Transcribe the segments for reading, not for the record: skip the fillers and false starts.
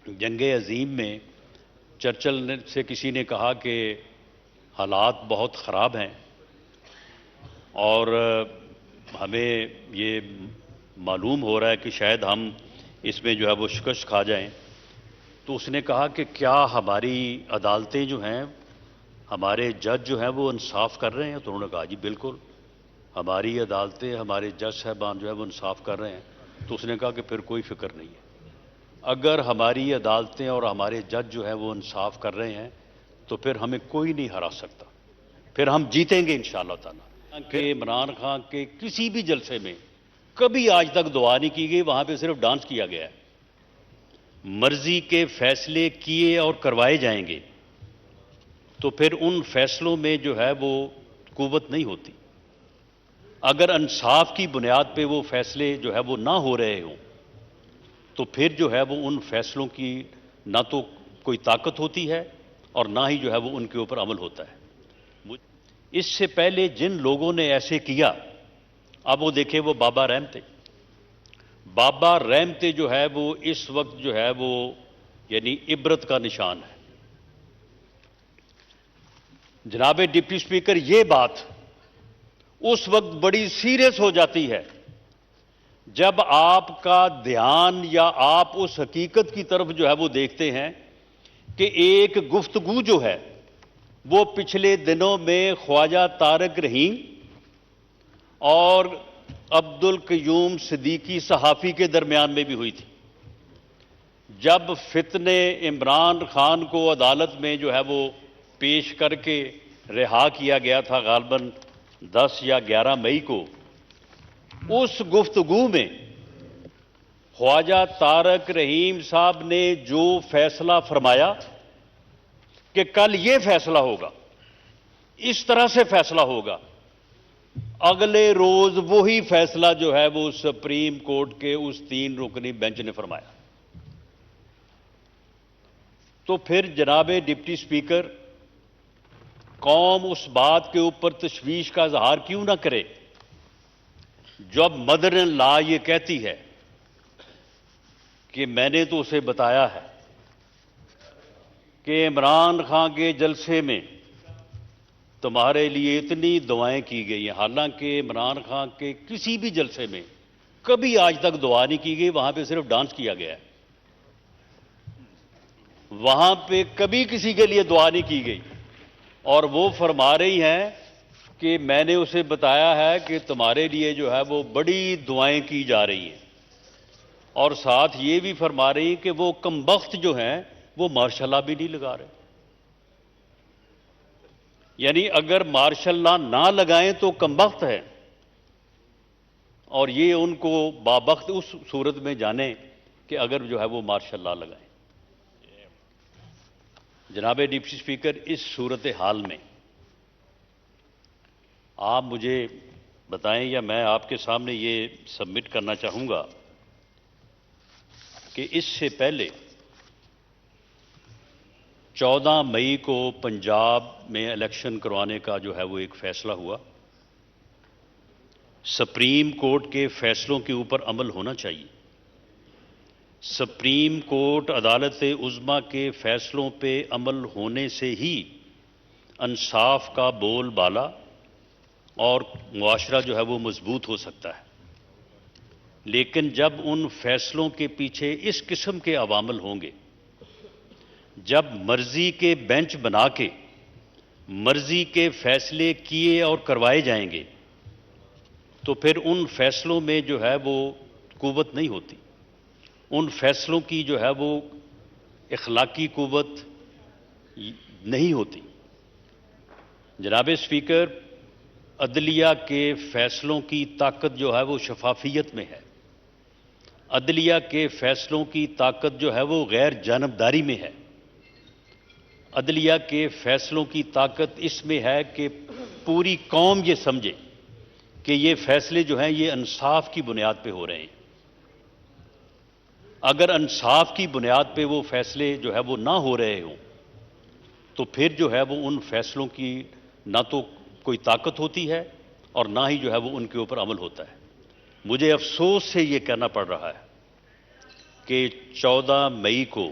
جنگ عظیم میں چرچل سے کسی نے کہا کہ حالات بہت خراب ہیں اور ہمیں یہ معلوم ہو رہا ہے کہ شاید ہم اس میں جو ہے وہ شکست کھا جائیں، تو اس نے کہا کہ کیا ہماری عدالتیں جو ہیں، ہمارے جج جو ہیں وہ انصاف کر رہے ہیں؟ تو انہوں نے کہا جی بالکل، ہماری عدالتیں، ہمارے جج صاحبان جو ہے وہ انصاف کر رہے ہیں۔ تو اس نے کہا کہ پھر کوئی فکر نہیں ہے، اگر ہماری عدالتیں اور ہمارے جج جو ہے وہ انصاف کر رہے ہیں تو پھر ہمیں کوئی نہیں ہرا سکتا، پھر ہم جیتیں گے انشاءاللہ تعالیٰ۔ کہ عمران خان کے کسی بھی جلسے میں کبھی آج تک دعا نہیں کی گئی، وہاں پہ صرف ڈانس کیا گیا ہے۔ مرضی کے فیصلے کیے اور کروائے جائیں گے تو پھر ان فیصلوں میں جو ہے وہ قوت نہیں ہوتی۔ اگر انصاف کی بنیاد پہ وہ فیصلے جو ہے وہ نہ ہو رہے ہوں تو پھر جو ہے وہ ان فیصلوں کی نہ تو کوئی طاقت ہوتی ہے اور نہ ہی جو ہے وہ ان کے اوپر عمل ہوتا ہے۔ اس سے پہلے جن لوگوں نے ایسے کیا، اب وہ دیکھیں، وہ بابا رحمتے، بابا رحمتے جو ہے وہ اس وقت جو ہے وہ یعنی عبرت کا نشان ہے۔ جناب ڈپٹی اسپیکر، یہ بات اس وقت بڑی سیریس ہو جاتی ہے جب آپ کا دھیان یا آپ اس حقیقت کی طرف جو ہے وہ دیکھتے ہیں کہ ایک گفتگو جو ہے وہ پچھلے دنوں میں خواجہ طارق رحیم اور عبدالقیوم صدیقی صحافی کے درمیان میں بھی ہوئی تھی، جب فتنے عمران خان کو عدالت میں جو ہے وہ پیش کر کے رہا کیا گیا تھا غالباً 10 یا 11 مئی کو۔ اس گفتگو میں خواجہ طارق رحیم صاحب نے جو فیصلہ فرمایا کہ کل یہ فیصلہ ہوگا، اس طرح سے فیصلہ ہوگا، اگلے روز وہی فیصلہ جو ہے وہ سپریم کورٹ کے اس 3 رکنی بینچ نے فرمایا۔ تو پھر جناب ڈپٹی اسپیکر، قوم اس بات کے اوپر تشویش کا اظہار کیوں نہ کرے جب مدر ان لا یہ کہتی ہے کہ میں نے تو اسے بتایا ہے کہ عمران خان کے جلسے میں تمہارے لیے اتنی دعائیں کی گئی ہیں، حالانکہ عمران خان کے کسی بھی جلسے میں کبھی آج تک دعا نہیں کی گئی، وہاں پہ صرف ڈانس کیا گیا ہے، وہاں پہ کبھی کسی کے لیے دعا نہیں کی گئی۔ اور وہ فرما رہی ہیں کہ میں نے اسے بتایا ہے کہ تمہارے لیے جو ہے وہ بڑی دعائیں کی جا رہی ہیں، اور ساتھ یہ بھی فرما رہی ہیں کہ وہ کمبخت جو ہیں وہ مارشل لا بھی نہیں لگا رہے۔ یعنی اگر مارشل لا نہ لگائیں تو کمبخت ہے، اور یہ ان کو بابخت اس صورت میں جانیں کہ اگر جو ہے وہ مارشل لا لگائیں۔ جناب ڈپٹی اسپیکر، اس صورتحال میں آپ مجھے بتائیں یا میں آپ کے سامنے یہ سبمٹ کرنا چاہوں گا کہ اس سے پہلے 14 مئی کو پنجاب میں الیکشن کروانے کا جو ہے وہ ایک فیصلہ ہوا۔ سپریم کورٹ کے فیصلوں کے اوپر عمل ہونا چاہیے۔ سپریم کورٹ عدالت عظمیٰ کے فیصلوں پہ عمل ہونے سے ہی انصاف کا بول بالا اور معاشرہ جو ہے وہ مضبوط ہو سکتا ہے۔ لیکن جب ان فیصلوں کے پیچھے اس قسم کے عوامل ہوں گے، جب مرضی کے بینچ بنا کے مرضی کے فیصلے کیے اور کروائے جائیں گے تو پھر ان فیصلوں میں جو ہے وہ قوت نہیں ہوتی، ان فیصلوں کی جو ہے وہ اخلاقی قوت نہیں ہوتی۔ جناب اسپیکر، عدلیہ کے فیصلوں کی طاقت جو ہے وہ شفافیت میں ہے، عدلیہ کے فیصلوں کی طاقت جو ہے وہ غیر جانبداری میں ہے، عدلیہ کے فیصلوں کی طاقت اس میں ہے کہ پوری قوم یہ سمجھے کہ یہ فیصلے جو ہیں یہ انصاف کی بنیاد پہ ہو رہے ہیں۔ اگر انصاف کی بنیاد پہ وہ فیصلے جو ہے وہ نہ ہو رہے ہوں تو پھر جو ہے وہ ان فیصلوں کی نہ تو کوئی طاقت ہوتی ہے اور نہ ہی جو ہے وہ ان کے اوپر عمل ہوتا ہے۔ مجھے افسوس سے یہ کہنا پڑ رہا ہے کہ 14 مئی کو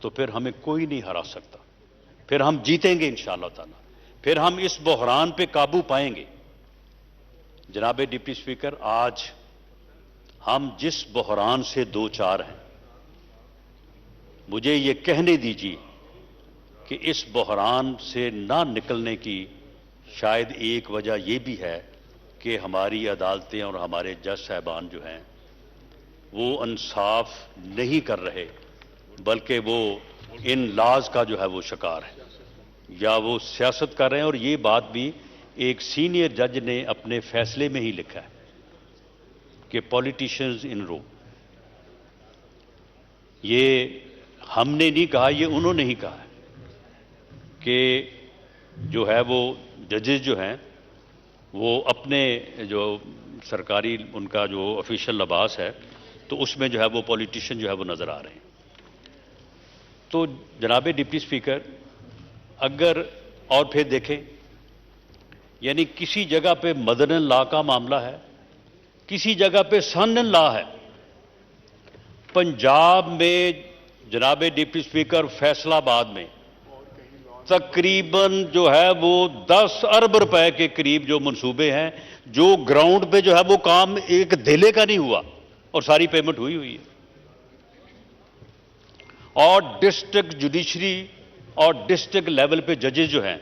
تو پھر ہمیں کوئی نہیں ہرا سکتا، پھر ہم جیتیں گے انشاءاللہ تعالی، پھر ہم اس بحران پہ قابو پائیں گے۔ جناب ڈپٹی اسپیکر، آج ہم جس بحران سے دو چار ہیں، مجھے یہ کہنے دیجیے کہ اس بحران سے نہ نکلنے کی شاید ایک وجہ یہ بھی ہے کہ ہماری عدالتیں اور ہمارے جج صاحبان جو ہیں وہ انصاف نہیں کر رہے، بلکہ وہ ان لاز کا جو ہے وہ شکار ہے، یا وہ سیاست کر رہے ہیں۔ اور یہ بات بھی ایک سینئر جج نے اپنے فیصلے میں ہی لکھا ہے کہ پولیٹیشنز ان رو۔ یہ ہم نے نہیں کہا، یہ انہوں نے ہی کہا ہے کہ جو ہے وہ ججز جو ہیں وہ اپنے جو سرکاری ان کا جو آفیشیل لباس ہے تو اس میں جو ہے وہ پولیٹیشین جو ہے وہ نظر آ رہے ہیں۔ تو جناب ڈپٹی اسپیکر، اگر اور پھر دیکھیں، یعنی کسی جگہ پہ مدنن لا کا معاملہ ہے، کسی جگہ پہ سنن لا ہے۔ پنجاب میں جناب ڈپٹی اسپیکر فیصل آباد میں تقریباً جو ہے وہ 10 ارب روپے کے قریب جو منصوبے ہیں، جو گراؤنڈ پہ جو ہے وہ کام ایک دھیلے کا نہیں ہوا اور ساری پیمنٹ ہوئی ہے۔ اور ڈسٹرکٹ جوڈیشری اور ڈسٹرکٹ لیول پہ ججز جو ہیں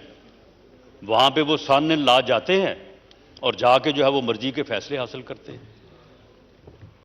وہاں پہ وہ سان لا جاتے ہیں اور جا کے جو ہے وہ مرضی کے فیصلے حاصل کرتے ہیں۔